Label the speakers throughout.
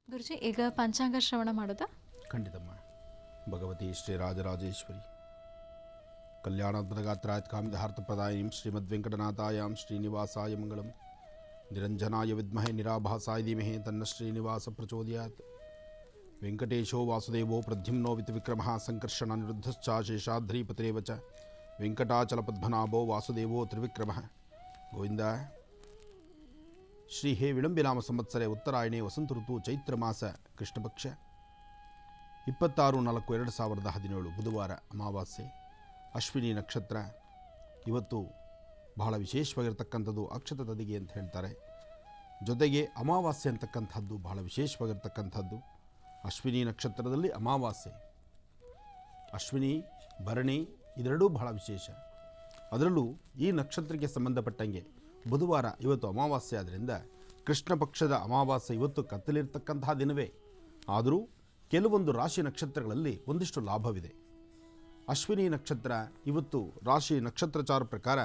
Speaker 1: ಗುರುಜಿ, ಈಗ ಪಂಚಾಂಗ ಶ್ರವಣ ಮಾಡೋದಾ?
Speaker 2: ಖಂಡಿತಮ್ಮ. ಭಗವತಿ ಶ್ರೀ ರಾಜರಾಜೇಶ್ವರಿ ಕಲ್ಯಾಣಾದ್ಭುತಗಾತ್ರಾತ್ ಕಾಮಿದಹಾರ್ಥಪ್ರದಾಯಿಂ ಶ್ರೀಮದ್ವೆಂಕಟನಾಥಾಯಾಂ ಶ್ರೀನಿವಾಸಾಯ ಮಂಗಳಂ. ನಿರಂಜನಾಯ ವಿದ್ಮಹೇ ನಿರಾಭಾಸಾಯ ಧೀಮಹಿ ತನ್ನ ಶ್ರೀನಿವಾಸ ಪ್ರಚೋದಯಾತ್. ವೆಂಕಟೇಶೋ ವಾಸುದೇವೋ ಪ್ರದ್ಯುಮ್ನೋ ವಿಕ್ರಮಃ ಸಂಕರ್ಷಣ ನಿರುದ್ಧಶ್ಚ ಶೇಷಾದ್ರಿಪತಿರೇವ ಚ. ವೆಂಕಟಾಚಲಪದ್ಮನಾಭೋ ವಾಸುದೇವೋ ತ್ರಿವಿಕ್ರಮಃ. ಗೋವಿಂದ. ಶ್ರೀ ಹೇ ವಿಳಂಬಿನಾಮ ಸಂವತ್ಸರೆ ಉತ್ತರಾಯಣೆ ವಸಂತ ಋತು ಚೈತ್ರ ಮಾಸ ಕೃಷ್ಣಪಕ್ಷ 26/4/2017 ಬುಧವಾರ ಅಮಾವಾಸ್ಯೆ ಅಶ್ವಿನಿ ನಕ್ಷತ್ರ. ಇವತ್ತು ಬಹಳ ವಿಶೇಷವಾಗಿರ್ತಕ್ಕಂಥದ್ದು ಅಕ್ಷತ ತದಿಗೆ ಅಂತ ಹೇಳ್ತಾರೆ. ಜೊತೆಗೆ ಅಮಾವಾಸ್ಯೆ ಅಂತಕ್ಕಂಥದ್ದು ಬಹಳ ವಿಶೇಷವಾಗಿರ್ತಕ್ಕಂಥದ್ದು. ಅಶ್ವಿನಿ ನಕ್ಷತ್ರದಲ್ಲಿ ಅಮಾವಾಸ್ಯೆ, ಅಶ್ವಿನಿ ಭರಣಿ ಇದೆರಡೂ ಬಹಳ ವಿಶೇಷ. ಅದರಲ್ಲೂ ಈ ನಕ್ಷತ್ರಕ್ಕೆ ಸಂಬಂಧಪಟ್ಟಂಗೆ ಬುಧವಾರ ಇವತ್ತು ಅಮಾವಾಸ್ಯೆ ಆದ್ದರಿಂದ ಕೃಷ್ಣ ಪಕ್ಷದ ಅಮಾವಾಸ್ಯೆ ಇವತ್ತು ಕತ್ತಲಿರ್ತಕ್ಕಂತಹ ದಿನವೇ. ಆದರೂ ಕೆಲವೊಂದು ರಾಶಿ ನಕ್ಷತ್ರಗಳಲ್ಲಿ ಒಂದಿಷ್ಟು ಲಾಭವಿದೆ. ಅಶ್ವಿನಿ ನಕ್ಷತ್ರ ಇವತ್ತು ರಾಶಿ ನಕ್ಷತ್ರಚಾರ ಪ್ರಕಾರ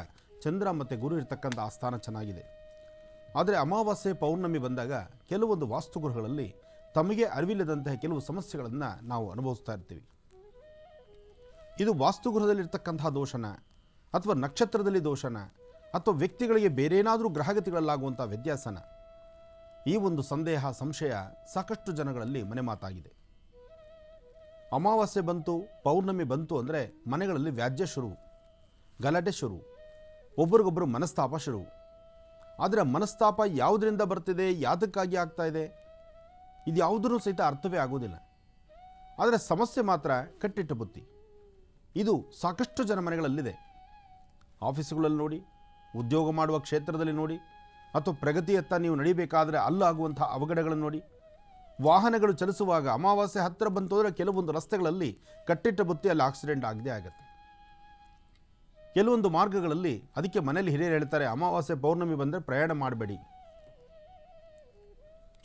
Speaker 2: ಚಂದ್ರ ಮತ್ತು ಗುರು ಇರ್ತಕ್ಕಂಥ ಆಸ್ಥಾನ ಚೆನ್ನಾಗಿದೆ. ಆದರೆ ಅಮಾವಾಸ್ಯೆ ಪೌರ್ಣಮಿ ಬಂದಾಗ ಕೆಲವೊಂದು ವಾಸ್ತುಗೃಹಗಳಲ್ಲಿ ತಮಗೆ ಅರಿವಿಲ್ಲದಂತಹ ಕೆಲವು ಸಮಸ್ಯೆಗಳನ್ನು ನಾವು ಅನುಭವಿಸ್ತಾ ಇರ್ತೀವಿ. ಇದು ವಾಸ್ತುಗೃಹದಲ್ಲಿರ್ತಕ್ಕಂತಹ ದೋಷನ ಅಥವಾ ನಕ್ಷತ್ರದಲ್ಲಿ ದೋಷನ ಅಥವಾ ವ್ಯಕ್ತಿಗಳಿಗೆ ಬೇರೇನಾದರೂ ಗ್ರಹಗತಿಗಳಲ್ಲಾಗುವಂಥ ವ್ಯತ್ಯಾಸನ, ಈ ಒಂದು ಸಂದೇಹ ಸಂಶಯ ಸಾಕಷ್ಟು ಜನಗಳಲ್ಲಿ ಮನೆ ಮಾತಾಗಿದೆ. ಅಮಾವಾಸ್ಯೆ ಬಂತು ಪೌರ್ಣಮಿ ಬಂತು ಅಂದರೆ ಮನೆಗಳಲ್ಲಿ ವ್ಯಾಜ್ಯ ಶುರು, ಗಲಾಟೆ ಶುರು, ಒಬ್ರಿಗೊಬ್ಬರು ಮನಸ್ತಾಪ ಶುರು. ಆದರೆ ಮನಸ್ತಾಪ ಯಾವುದರಿಂದ ಬರ್ತಿದೆ, ಯಾತಕ್ಕಾಗಿ ಆಗ್ತಾ ಇದೆ, ಇದು ಯಾವುದೂ ಸಹಿತ ಅರ್ಥವೇ ಆಗೋದಿಲ್ಲ. ಆದರೆ ಸಮಸ್ಯೆ ಮಾತ್ರ ಕಟ್ಟಿಟ್ಟ ಬುತ್ತಿ. ಇದು ಸಾಕಷ್ಟು ಜನ ಮನೆಗಳಲ್ಲಿದೆ. ಆಫೀಸುಗಳಲ್ಲಿ ನೋಡಿ, ಉದ್ಯೋಗ ಮಾಡುವ ಕ್ಷೇತ್ರದಲ್ಲಿ ನೋಡಿ, ಅಥವಾ ಪ್ರಗತಿಯತ್ತ ನೀವು ನಡಿಬೇಕಾದರೆ ಅಲ್ಲಾಗುವಂಥ ಅವಘಡಗಳನ್ನು ನೋಡಿ, ವಾಹನಗಳು ಚಲಿಸುವಾಗ ಅಮಾವಾಸ್ಯೆ ಹತ್ತಿರ ಬಂತು ಅಂದರೆ ಕೆಲವೊಂದು ರಸ್ತೆಗಳಲ್ಲಿ ಕಟ್ಟಿಟ್ಟ ಬುತ್ತಿಯಲ್ಲಿ ಆಕ್ಸಿಡೆಂಟ್ ಆಗದೆ ಆಗುತ್ತೆ. ಕೆಲವೊಂದು ಮಾರ್ಗಗಳಲ್ಲಿ ಅದಕ್ಕೆ ಮನೆಯಲ್ಲಿ ಹಿರಿಯರು ಹೇಳ್ತಾರೆ ಅಮಾವಾಸ್ಯೆ ಪೌರ್ಣಮಿ ಬಂದರೆ ಪ್ರಯಾಣ ಮಾಡಬೇಡಿ.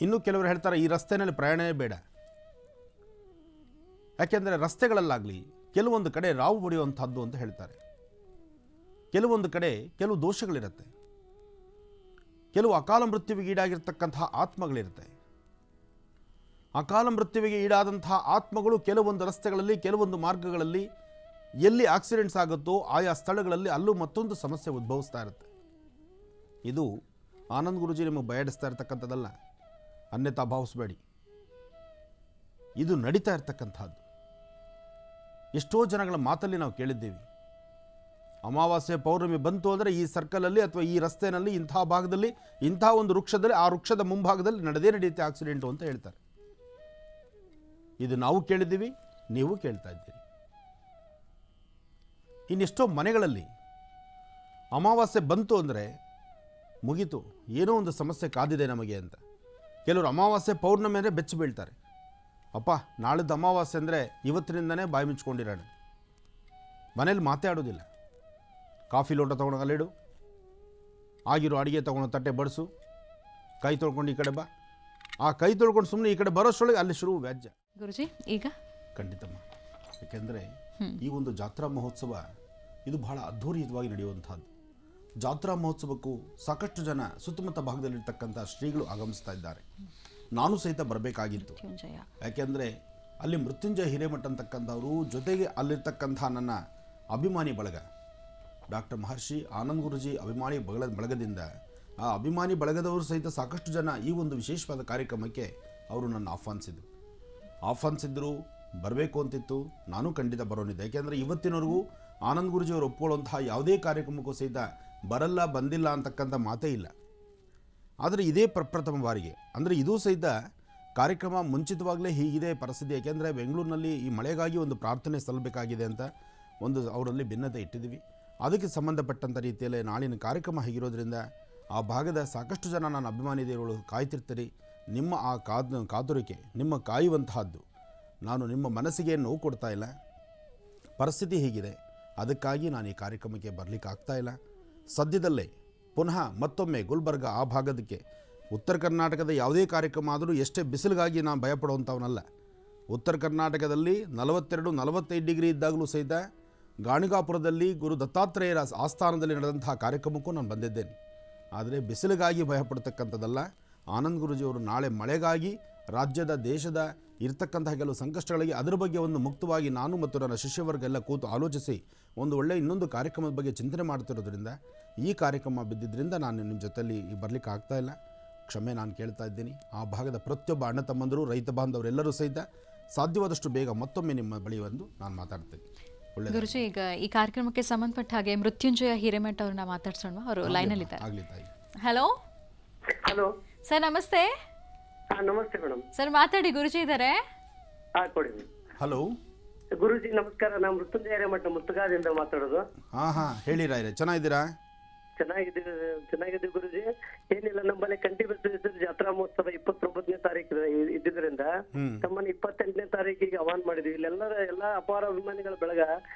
Speaker 2: ಇನ್ನು ಕೆಲವರು ಹೇಳ್ತಾರೆ ಈ ರಸ್ತೆಯಲ್ಲಿ ಪ್ರಯಾಣವೇ ಬೇಡ. ಯಾಕೆಂದರೆ ರಸ್ತೆಗಳಲ್ಲಾಗಲಿ ಕೆಲವೊಂದು ಕಡೆ ರಾವು ಹೊಡೆಯುವಂಥದ್ದು ಅಂತ ಹೇಳ್ತಾರೆ. ಕೆಲವೊಂದು ಕಡೆ ಕೆಲವು ದೋಷಗಳಿರುತ್ತೆ, ಕೆಲವು ಅಕಾಲ ಮೃತ್ಯುವಿಗೆ ಈಡಾಗಿರ್ತಕ್ಕಂತಹ ಆತ್ಮಗಳಿರುತ್ತೆ. ಅಕಾಲ ಮೃತ್ಯುವಿಗೆ ಈಡಾದಂತಹ ಆತ್ಮಗಳು ಕೆಲವೊಂದು ರಸ್ತೆಗಳಲ್ಲಿ ಕೆಲವೊಂದು ಮಾರ್ಗಗಳಲ್ಲಿ ಎಲ್ಲಿ ಆಕ್ಸಿಡೆಂಟ್ಸ್ ಆಗುತ್ತೋ ಆಯಾ ಸ್ಥಳಗಳಲ್ಲಿ ಅಲ್ಲೂ ಮತ್ತೊಂದು ಸಮಸ್ಯೆ ಉದ್ಭವಿಸ್ತಾ ಇರುತ್ತೆ. ಇದು ಆನಂದ್ ಗುರುಜಿ ನಿಮಗೆ ಬಯಡಿಸ್ತಾ ಇರ್ತಕ್ಕಂಥದ್ದಲ್ಲ, ಅನ್ಯತಾ ಭಾವಿಸಬೇಡಿ. ಇದು ನಡೀತಾ ಇರ್ತಕ್ಕಂಥದ್ದು. ಎಷ್ಟೋ ಜನಗಳ ಮಾತಲ್ಲಿ ನಾವು ಕೇಳಿದ್ದೀವಿ, ಅಮಾವಾಸ್ಯೆ ಪೌರ್ಣಮಿ ಬಂತು ಅಂದರೆ ಈ ಸರ್ಕಲಲ್ಲಿ ಅಥವಾ ಈ ರಸ್ತೆಯಲ್ಲಿ ಇಂಥ ಭಾಗದಲ್ಲಿ ಇಂಥ ಒಂದು ವೃಕ್ಷದಲ್ಲಿ ಆ ವೃಕ್ಷದ ಮುಂಭಾಗದಲ್ಲಿ ನಡೆಯುತ್ತೆ ಆಕ್ಸಿಡೆಂಟು ಅಂತ ಹೇಳ್ತಾರೆ. ಇದು ನಾವು ಕೇಳಿದ್ದೀವಿ, ನೀವು ಕೇಳ್ತಾ ಇದ್ದೀರಿ. ಇನ್ನೆಷ್ಟೋ ಮನೆಗಳಲ್ಲಿ ಅಮಾವಾಸ್ಯೆ ಬಂತು ಅಂದರೆ ಮುಗೀತು, ಏನೋ ಒಂದು ಸಮಸ್ಯೆ ಕಾದಿದೆ ನಮಗೆ ಅಂತ. ಕೆಲವರು ಅಮಾವಾಸ್ಯೆ ಪೌರ್ಣಮಿ ಅಂದರೆ ಬೆಚ್ಚಿ ಬೀಳ್ತಾರೆ. ಅಪ್ಪ ನಾಳಿದ್ದು ಅಮಾವಾಸ್ಯೆ ಅಂದರೆ ಇವತ್ತಿನಿಂದನೇ ಬಾಯಿ ಮುಚ್ಕೊಂಡಿರೋಣ, ಮನೇಲಿ ಮಾತಾಡೋದಿಲ್ಲ. ಕಾಫಿ ಲೋಟ ತೊಗೊಂಡು ಅಲ್ಲಿಡು, ಆಗಿರೋ ಅಡುಗೆ ತೊಗೊಂಡು ತಟ್ಟೆ ಬಡಿಸು, ಕೈ ತೊಳ್ಕೊಂಡು ಈ ಕಡೆ ಬಾ, ಆ ಕೈ ತೊಳ್ಕೊಂಡು ಸುಮ್ಮನೆ ಈ ಕಡೆ ಬರೋಷ್ಟೊಳಗೆ ಅಲ್ಲಿ ಶುರು ವ್ಯಾಜ್ಯ.
Speaker 1: ಗುರುಜಿ ಈಗ
Speaker 2: ಖಂಡಿತಮ್ಮ. ಯಾಕೆಂದರೆ ಈ ಒಂದು ಜಾತ್ರಾ ಮಹೋತ್ಸವ ಇದು ಬಹಳ ಅದ್ಧೂರಿತವಾಗಿ ನಡೆಯುವಂಥದ್ದು. ಜಾತ್ರಾ ಮಹೋತ್ಸವಕ್ಕೂ ಸಾಕಷ್ಟು ಜನ ಸುತ್ತಮುತ್ತ ಭಾಗದಲ್ಲಿರ್ತಕ್ಕಂಥ ಶ್ರೀಗಳು ಆಗಮಿಸ್ತಾ ಇದ್ದಾರೆ. ನಾನು ಸಹಿತ ಬರಬೇಕಾಗಿತ್ತು. ಯಾಕೆಂದರೆ ಅಲ್ಲಿ ಮೃತ್ಯುಂಜಯ ಹಿರೇಮಠ ಅಂತಕ್ಕಂಥವರು, ಜೊತೆಗೆ ಅಲ್ಲಿರ್ತಕ್ಕಂಥ ನನ್ನ ಅಭಿಮಾನಿ ಬಳಗ ಡಾಕ್ಟರ್ ಮಹರ್ಷಿ ಆನಂದ್ ಗುರುಜಿ ಅಭಿಮಾನಿ ಬಳಗದಿಂದ ಆ ಅಭಿಮಾನಿ ಬಳಗದವರು ಸಹಿತ ಸಾಕಷ್ಟು ಜನ ಈ ಒಂದು ವಿಶೇಷವಾದ ಕಾರ್ಯಕ್ರಮಕ್ಕೆ ಅವರು ನನ್ನ ಆಹ್ವಾನಿಸಿದ್ರು. ಬರಬೇಕು ಅಂತಿತ್ತು, ನಾನು ಖಂಡಿತ ಬರೋನಿದ್ದೆ. ಯಾಕೆಂದರೆ ಇವತ್ತಿನವರೆಗೂ ಆನಂದ್ ಗುರುಜಿಯವರು ಒಪ್ಕೊಳ್ಳುವಂತಹ ಯಾವುದೇ ಕಾರ್ಯಕ್ರಮಕ್ಕೂ ಸಹಿತ ಬರಲ್ಲ ಬಂದಿಲ್ಲ ಅಂತಕ್ಕಂಥ ಮಾತೇ ಇಲ್ಲ. ಆದರೆ ಇದೇ ಪ್ರಪ್ರಥಮ ಬಾರಿಗೆ, ಅಂದರೆ ಇದೂ ಸಹಿತ ಕಾರ್ಯಕ್ರಮ ಮುಂಚಿತವಾಗಲೇ ಹೀಗಿದೆ ಪರಿಸ್ಥಿತಿ. ಯಾಕೆಂದರೆ ಬೆಂಗಳೂರಿನಲ್ಲಿ ಈ ಮಳೆಗಾಗಿ ಒಂದು ಪ್ರಾರ್ಥನೆ ಸಲ್ಲಬೇಕಾಗಿದೆ ಅಂತ ಒಂದು ಅವರಲ್ಲಿ ಭಿನ್ನತೆ ಇಟ್ಟಿದ್ದೀವಿ. ಅದಕ್ಕೆ ಸಂಬಂಧಪಟ್ಟಂಥ ರೀತಿಯಲ್ಲೇ ನಾಳಿನ ಕಾರ್ಯಕ್ರಮ ಹೀಗಿರೋದ್ರಿಂದ ಆ ಭಾಗದ ಸಾಕಷ್ಟು ಜನ ನನ್ನ ಅಭಿಮಾನಿ ದೇವರುಗಳು ಕಾಯ್ತಿರ್ತೀರಿ. ನಿಮ್ಮ ಆ ಕಾತುರಿಕೆ, ನಿಮ್ಮ ಕಾಯುವಂತಹದ್ದು, ನಾನು ನಿಮ್ಮ ಮನಸ್ಸಿಗೆ ನೋವು ಕೊಡ್ತಾ ಇಲ್ಲ. ಪರಿಸ್ಥಿತಿ ಹೀಗಿದೆ, ಅದಕ್ಕಾಗಿ ನಾನು ಈ ಕಾರ್ಯಕ್ರಮಕ್ಕೆ ಬರಲಿಕ್ಕೆ ಆಗ್ತಾಯಿಲ್ಲ. ಸದ್ಯದಲ್ಲೇ ಪುನಃ ಮತ್ತೊಮ್ಮೆ ಗುಲ್ಬರ್ಗ ಆ ಭಾಗದಕ್ಕೆ, ಉತ್ತರ ಕರ್ನಾಟಕದ ಯಾವುದೇ ಕಾರ್ಯಕ್ರಮ ಆದರೂ ಎಷ್ಟೇ ಬಿಸಿಲಿಗಾಗಿ ನಾನು ಭಯಪಡುವಂಥವನಲ್ಲ. ಉತ್ತರ ಕರ್ನಾಟಕದಲ್ಲಿ 42-45 ಡಿಗ್ರಿ ಇದ್ದಾಗಲೂ ಸಹಿತ ಗಾಣಿಗಾಪುರದಲ್ಲಿ ಗುರು ದತ್ತಾತ್ರೇಯರ ಆಸ್ಥಾನದಲ್ಲಿ ನಡೆದಂತಹ ಕಾರ್ಯಕ್ರಮಕ್ಕೂ ನಾನು ಬಂದಿದ್ದೇನೆ. ಆದರೆ ಬಿಸಿಲಿಗಾಗಿ ಭಯಪಡ್ತಕ್ಕಂಥದ್ದಲ್ಲ. ಆನಂದ್ ಗುರುಜಿಯವರು ನಾಳೆ ಮಳೆಗಾಗಿ ರಾಜ್ಯದ ದೇಶದ ಇರ್ತಕ್ಕಂತಹ ಕೆಲವು ಸಂಕಷ್ಟಗಳಿಗೆ ಅದರ ಬಗ್ಗೆ ಒಂದು ಮುಕ್ತವಾಗಿ ನಾನು ಮತ್ತು ನನ್ನ ಶಿಷ್ಯವರ್ಗ ಎಲ್ಲ ಕೂತು ಆಲೋಚಿಸಿ ಒಂದು ಒಳ್ಳೆಯ ಇನ್ನೊಂದು ಕಾರ್ಯಕ್ರಮದ ಬಗ್ಗೆ ಚಿಂತನೆ ಮಾಡ್ತಿರೋದ್ರಿಂದ ಈ ಕಾರ್ಯಕ್ರಮ ಬಿದ್ದಿದ್ದರಿಂದ ನಾನು ನಿಮ್ಮ ಜೊತೆಯಲ್ಲಿ ಬರಲಿಕ್ಕೆ ಆಗ್ತಾಯಿಲ್ಲ. ಕ್ಷಮೆ ನಾನು ಕೇಳ್ತಾ ಇದ್ದೀನಿ. ಆ ಭಾಗದ ಪ್ರತಿಯೊಬ್ಬ ಅಣ್ಣ ತಮ್ಮಂದರು, ರೈತ ಬಾಂಧವರೆಲ್ಲರೂ ಸಹಿತ ಸಾಧ್ಯವಾದಷ್ಟು ಬೇಗ ಮತ್ತೊಮ್ಮೆ ನಿಮ್ಮ ಬಳಿ ಬಂದು ನಾನು ಮಾತಾಡ್ತೀನಿ. ಒಳ್ಳೆ
Speaker 1: ಗುರುಜಿ, ಈಗ ಈ ಕಾರ್ಯಕ್ರಮಕ್ಕೆ ಸಂಬಂಧಪಟ್ಟ ಹಾಗೆ ಮೃತ್ಯುಂಜಯ ಹಿರೇಮಠ ಅವ್ರನ್ನ ಮಾತಾಡ್ಸೋಣ. ಅವರು ಲೈನಲ್ಲಿದ್ದಾರೆ.
Speaker 2: ಆಗಲಿ ತಾಯಿ.
Speaker 1: ಹಲೋ
Speaker 3: ಹಲೋ
Speaker 1: ಸರ್, ನಮಸ್ತೆ.
Speaker 3: ನಮಸ್ತೆ ಮೇಡಮ್.
Speaker 1: ಸರ್ ಮಾತಾಡಿ, ಗುರುಜಿ ಇದ್ದಾರೆ.
Speaker 3: ಕೊಡಿ.
Speaker 2: ಹಲೋ
Speaker 3: ಗುರುಜಿ ನಮಸ್ಕಾರ. ನಾನು ಮೃತ್ಯುಂಜಯ ಹಿರೇಮಠ ಮುತ್ತುಗಾದಿಂದ ಮಾತಾಡೋದು.
Speaker 2: ಹಾಂ ಹೇಳಿ ರಾಯ್ರೆ, ಚೆನ್ನಾಗಿದ್ದೀರಾ?
Speaker 3: ಚೆನ್ನಾಗಿದ್ದೀವಿ ಗುರುಜಿ. ಏನಿಲ್ಲ, ನಮ್ಮಲ್ಲಿ ಕಂಠಿ ಬಸವೇಶ್ವರ ಜಾತ್ರಾ ಮಹೋತ್ಸವ 29ನೇ ತಾರೀಕು ಇದ್ದಿದ್ರಿಂದ ತಮ್ಮನ್ನ 28ನೇ ತಾರೀಕಿಗೆ ಆಹ್ವಾನ ಮಾಡಿದ್ವಿ. ಎಲ್ಲಾ ಅಪಾರ ಅಭಿಮಾನಿಗಳ ಬೆಳಗ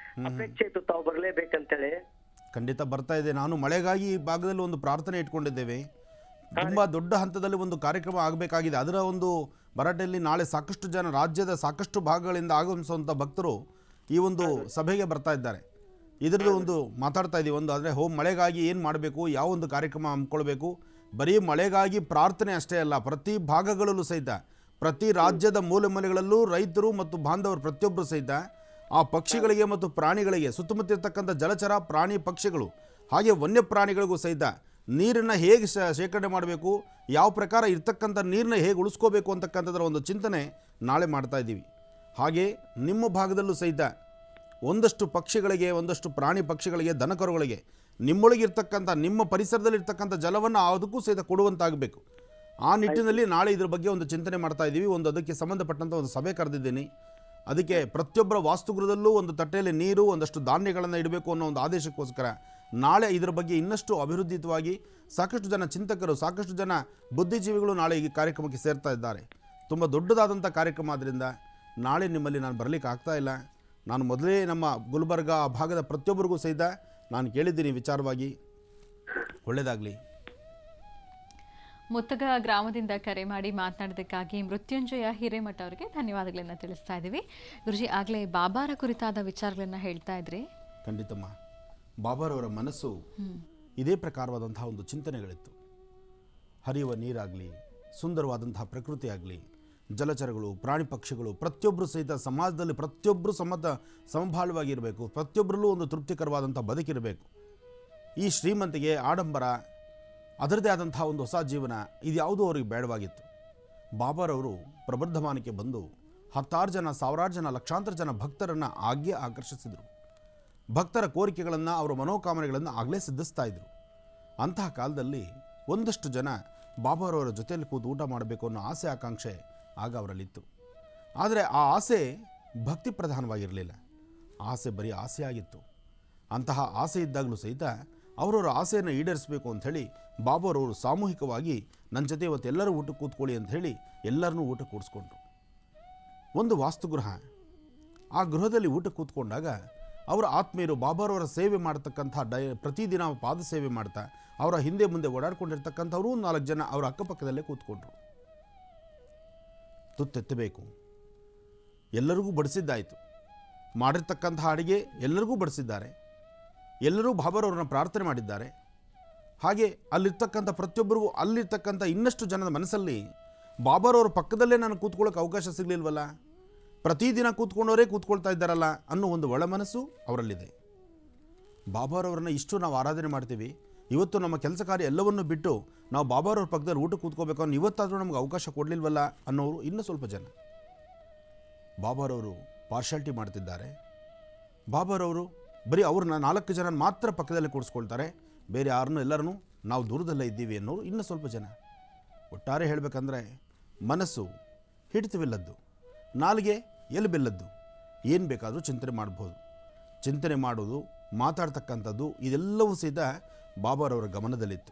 Speaker 3: ಅಪೇಕ್ಷೆ ಇತ್ತು ತಾವು ಬರ್ಲೇಬೇಕಂತೇಳಿ.
Speaker 2: ಖಂಡಿತ ಬರ್ತಾ ಇದೆ. ನಾನು ಮಳೆಗಾಗಿ ಈ ಭಾಗದಲ್ಲಿ ಒಂದು ಪ್ರಾರ್ಥನೆ ಇಟ್ಕೊಂಡಿದ್ದೇವೆ. ತುಂಬ ದೊಡ್ಡ ಹಂತದಲ್ಲಿ ಒಂದು ಕಾರ್ಯಕ್ರಮ ಆಗಬೇಕಾಗಿದೆ. ಅದರ ಒಂದು ಭರಾಟೆಯಲ್ಲಿ ನಾಳೆ ಸಾಕಷ್ಟು ಜನ ರಾಜ್ಯದ ಸಾಕಷ್ಟು ಭಾಗಗಳಿಂದ ಆಗಮಿಸುವಂಥ ಭಕ್ತರು ಈ ಒಂದು ಸಭೆಗೆ ಬರ್ತಾ ಇದ್ದಾರೆ. ಇದರದ್ದು ಒಂದು ಮಾತಾಡ್ತಾ ಇದ್ದೀವಿ. ಒಂದು ಅಂದರೆ ಮಳೆಗಾಗಿ ಏನು ಮಾಡಬೇಕು, ಯಾವ ಒಂದು ಕಾರ್ಯಕ್ರಮ ಹಮ್ಮಿಕೊಳ್ಬೇಕು. ಬರೀ ಮಳೆಗಾಗಿ ಪ್ರಾರ್ಥನೆ ಅಷ್ಟೇ ಅಲ್ಲ, ಪ್ರತಿ ಭಾಗಗಳಲ್ಲೂ ಸಹಿತ ಪ್ರತಿ ರಾಜ್ಯದ ಮೂಲೆ ಮೂಲೆಗಳಲ್ಲೂ ರೈತರು ಮತ್ತು ಬಾಂಧವರು ಪ್ರತಿಯೊಬ್ಬರು ಸಹಿತ ಆ ಪಕ್ಷಿಗಳಿಗೆ ಮತ್ತು ಪ್ರಾಣಿಗಳಿಗೆ ಸುತ್ತಮುತ್ತಿರ್ತಕ್ಕಂಥ ಜಲಚರ ಪ್ರಾಣಿ ಪಕ್ಷಿಗಳು ಹಾಗೆ ವನ್ಯ ಪ್ರಾಣಿಗಳಿಗೂ ಸಹಿತ ನೀರನ್ನು ಹೇಗೆ ಶೇಖರಣೆ ಮಾಡಬೇಕು, ಯಾವ ಪ್ರಕಾರ ಇರ್ತಕ್ಕಂಥ ನೀರನ್ನ ಹೇಗೆ ಉಳಿಸ್ಕೋಬೇಕು ಅಂತಕ್ಕಂಥದ್ರ ಒಂದು ಚಿಂತನೆ ನಾಳೆ ಮಾಡ್ತಾ ಇದ್ದೀವಿ. ಹಾಗೆ ನಿಮ್ಮ ಭಾಗದಲ್ಲೂ ಸಹಿತ ಒಂದಷ್ಟು ಪಕ್ಷಿಗಳಿಗೆ, ಒಂದಷ್ಟು ಪ್ರಾಣಿ ಪಕ್ಷಿಗಳಿಗೆ, ದನಕರುಗಳಿಗೆ ನಿಮ್ಮೊಳಗಿರ್ತಕ್ಕಂಥ ನಿಮ್ಮ ಪರಿಸರದಲ್ಲಿರ್ತಕ್ಕಂಥ ಜಲವನ್ನು ಅದಕ್ಕೂ ಸಹಿತ ಕೊಡುವಂತಾಗಬೇಕು. ಆ ನಿಟ್ಟಿನಲ್ಲಿ ನಾಳೆ ಇದ್ರ ಬಗ್ಗೆ ಒಂದು ಚಿಂತನೆ ಮಾಡ್ತಾ ಇದ್ದೀವಿ. ಅದಕ್ಕೆ ಸಂಬಂಧಪಟ್ಟಂಥ ಒಂದು ಸಭೆ ಕರೆದಿದ್ದೀನಿ. ಅದಕ್ಕೆ ಪ್ರತಿಯೊಬ್ಬರ ವಾಸ್ತುಗೃಹದಲ್ಲೂ ಒಂದು ತಟ್ಟೆಯಲ್ಲಿ ನೀರು, ಒಂದಷ್ಟು ಧಾನ್ಯಗಳನ್ನು ಇಡಬೇಕು ಅನ್ನೋ ಒಂದು ಆದೇಶಕ್ಕೋಸ್ಕರ ನಾಳೆ ಇದರ ಬಗ್ಗೆ ಇನ್ನಷ್ಟು ಅಭಿವೃದ್ಧಿತವಾಗಿ ಸಾಕಷ್ಟು ಜನ ಚಿಂತಕರು, ಸಾಕಷ್ಟು ಜನ ಬುದ್ಧಿಜೀವಿಗಳು ನಾಳೆ ಈ ಕಾರ್ಯಕ್ರಮಕ್ಕೆ ಸೇರ್ತಾ ಇದ್ದಾರೆ. ತುಂಬ ದೊಡ್ಡದಾದಂಥ ಕಾರ್ಯಕ್ರಮ ಆದ್ದರಿಂದ ನಾಳೆ ನಿಮ್ಮಲ್ಲಿ ನಾನು ಬರಲಿಕ್ಕೆ ಆಗ್ತಾ ಇಲ್ಲ. ನಾನು ಮೊದಲೇ ನಮ್ಮ ಗುಲ್ಬರ್ಗ ಆ ಭಾಗದ ಪ್ರತಿಯೊಬ್ಬರಿಗೂ ಸಹಿತ ನಾನು ಕೇಳಿದ್ದೀನಿ ವಿಚಾರವಾಗಿ. ಒಳ್ಳೆಯದಾಗಲಿ.
Speaker 1: ಮುತ್ತಗ ಗ್ರಾಮದಿಂದ ಕರೆ ಮಾಡಿ ಮಾತನಾಡೋದಕ್ಕಾಗಿ ಮೃತ್ಯುಂಜಯ ಹಿರೇಮಠ ಅವರಿಗೆ ಧನ್ಯವಾದಗಳನ್ನು ತಿಳಿಸ್ತಾ ಇದ್ದೀವಿ. ಗುರುಜಿ, ಆಗಲೇ ಬಾಬಾರ ಕುರಿತಾದ ವಿಚಾರಗಳನ್ನು ಹೇಳ್ತಾ ಇದ್ರಿ.
Speaker 2: ಖಂಡಿತಮ್ಮ. ಬಾಬಾರವರ ಮನಸ್ಸು ಇದೇ ಪ್ರಕಾರವಾದಂತಹ ಒಂದು ಚಿಂತನೆಗಳಿತ್ತು. ಹರಿಯುವ ನೀರಾಗಲಿ, ಸುಂದರವಾದಂತಹ ಪ್ರಕೃತಿ ಆಗಲಿ, ಜಲಚರಗಳು, ಪ್ರಾಣಿ ಪಕ್ಷಿಗಳು ಪ್ರತಿಯೊಬ್ಬರು ಸಹಿತ ಸಮಾಜದಲ್ಲಿ ಪ್ರತಿಯೊಬ್ಬರು ಸಮಬಾಳವಾಗಿರಬೇಕು. ಪ್ರತಿಯೊಬ್ಬರಲ್ಲೂ ಒಂದು ತೃಪ್ತಿಕರವಾದಂಥ ಬದುಕಿರಬೇಕು. ಈ ಶ್ರೀಮಂತಿಗೆ, ಆಡಂಬರ, ಅದರದೇ ಆದಂತಹ ಒಂದು ಹೊಸ ಜೀವನ ಇದ್ಯಾವುದೂ ಅವರಿಗೆ ಬೇಡವಾಗಿತ್ತು. ಬಾಬಾರವರು ಪ್ರಬರ್ಧಮಾನಕ್ಕೆ ಬಂದು 10,000 ಜನ, 1,000 ಜನ, ಲಕ್ಷಾಂತರ ಜನ ಭಕ್ತರನ್ನು ಆಗೇ ಆಕರ್ಷಿಸಿದರು. ಭಕ್ತರ ಕೋರಿಕೆಗಳನ್ನು, ಅವರ ಮನೋಕಾಮನೆಗಳನ್ನು ಆಗಲೇ ಸಿದ್ಧಿಸ್ತಾ ಇದ್ರು. ಅಂತಹ ಕಾಲದಲ್ಲಿ ಒಂದಷ್ಟು ಜನ ಬಾಬಾರವರ ಜೊತೆಯಲ್ಲಿ ಕೂತು ಊಟ ಮಾಡಬೇಕು ಅನ್ನೋ ಆಸೆ ಆಕಾಂಕ್ಷೆ ಆಗ ಅವರಲ್ಲಿತ್ತು. ಆದರೆ ಆ ಆಸೆ ಭಕ್ತಿ ಪ್ರಧಾನವಾಗಿರಲಿಲ್ಲ. ಆಸೆ ಬರೀ ಆಸೆ ಆಗಿತ್ತು. ಅಂತಹ ಆಸೆ ಇದ್ದಾಗಲೂ ಸಹಿತ ಅವರವರ ಆಸೆಯನ್ನು ಈಡೇರಿಸಬೇಕು ಅಂಥೇಳಿ ಬಾಬಾರವರು ಸಾಮೂಹಿಕವಾಗಿ ನನ್ನ ಜೊತೆ ಇವತ್ತು ಎಲ್ಲರೂ ಊಟಕ್ಕೆ ಕೂತ್ಕೊಳ್ಳಿ ಅಂಥೇಳಿ ಎಲ್ಲರನ್ನೂ ಊಟ ಕೂಡಿಸ್ಕೊಂಡ್ರು. ಒಂದು ವಾಸ್ತುಗೃಹ. ಆ ಗೃಹದಲ್ಲಿ ಊಟಕ್ಕೆ ಕೂತ್ಕೊಂಡಾಗ ಅವರ ಆತ್ಮೀಯರು ಬಾಬಾರವರ ಸೇವೆ ಮಾಡ್ತಕ್ಕಂಥ ಪ್ರತಿದಿನ ಪಾದ ಸೇವೆ ಮಾಡ್ತಾ ಅವರ ಹಿಂದೆ ಮುಂದೆ ಓಡಾಡ್ಕೊಂಡಿರ್ತಕ್ಕಂಥವರು 4 ಜನ ಅವರ ಅಕ್ಕಪಕ್ಕದಲ್ಲೇ ಕೂತ್ಕೊಂಡ್ರು. ತುತ್ತೆತ್ತಬೇಕು, ಎಲ್ಲರಿಗೂ ಬಡಿಸಿದ್ದಾಯಿತು. ಮಾಡಿರ್ತಕ್ಕಂಥ ಅಡಿಗೆ ಎಲ್ಲರಿಗೂ ಬಡಿಸಿದ್ದಾರೆ. ಎಲ್ಲರೂ ಬಾಬಾರವ್ರನ್ನ ಪ್ರಾರ್ಥನೆ ಮಾಡಿದ್ದಾರೆ. ಹಾಗೆ ಅಲ್ಲಿರ್ತಕ್ಕಂಥ ಪ್ರತಿಯೊಬ್ಬರಿಗೂ ಅಲ್ಲಿರ್ತಕ್ಕಂಥ ಇನ್ನಷ್ಟು ಜನದ ಮನಸ್ಸಲ್ಲಿ ಬಾಬಾರವ್ರ ಪಕ್ಕದಲ್ಲೇ ನಾನು ಕೂತ್ಕೊಳ್ಳೋಕೆ ಅವಕಾಶ ಸಿಗಲಿಲ್ವಲ್ಲ, ಪ್ರತಿದಿನ ಕೂತ್ಕೊಂಡವರೇ ಕೂತ್ಕೊಳ್ತಾ ಇದ್ದಾರಲ್ಲ ಅನ್ನೋ ಒಂದು ಒಳ ಮನಸ್ಸು ಅವರಲ್ಲಿದೆ. ಬಾಬಾರವ್ರನ್ನ ಇಷ್ಟು ನಾವು ಆರಾಧನೆ ಮಾಡ್ತೀವಿ, ಇವತ್ತು ನಮ್ಮ ಕೆಲಸ ಕಾರ್ಯ ಎಲ್ಲವನ್ನೂ ಬಿಟ್ಟು ನಾವು ಬಾಬಾರವ್ರ ಪಕ್ಕದಲ್ಲಿ ಊಟ ಕೂತ್ಕೋಬೇಕು ಅನ್ನೋ ಇವತ್ತಾದರೂ ನಮ್ಗೆ ಅವಕಾಶ ಕೊಡಲಿಲ್ವಲ್ಲ ಅನ್ನೋರು ಇನ್ನೂ ಸ್ವಲ್ಪ ಜನ. ಬಾಬಾರವರು ಪಾರ್ಶಾಲಿಟಿ ಮಾಡ್ತಿದ್ದಾರೆ. ಬಾಬಾರವರು ಬರೀ ಅವ್ರನ್ನ 4 ಜನ ಮಾತ್ರ ಪಕ್ಕದಲ್ಲೇ ಕೂಡಿಸ್ಕೊಳ್ತಾರೆ, ಬೇರೆ ಯಾರನ್ನೂ ಎಲ್ಲರನ್ನೂ ನಾವು ದೂರದಲ್ಲೇ ಇದ್ದೀವಿ ಅನ್ನೋರು ಇನ್ನೂ ಸ್ವಲ್ಪ ಜನ. ಒಟ್ಟಾರೆ ಹೇಳಬೇಕಂದ್ರೆ ಮನಸ್ಸು ಹಿಡಿತವಿಲ್ಲದ್ದು, ನಾಲಿಗೆ ಎಲುಬೆಲ್ಲದ್ದು. ಏನು ಬೇಕಾದರೂ ಚಿಂತನೆ ಮಾಡ್ಬೋದು. ಚಿಂತನೆ ಮಾಡೋದು, ಮಾತಾಡ್ತಕ್ಕಂಥದ್ದು ಇದೆಲ್ಲವೂ ಸಹಿತ ಬಾಬಾರವರ ಗಮನದಲ್ಲಿತ್ತು.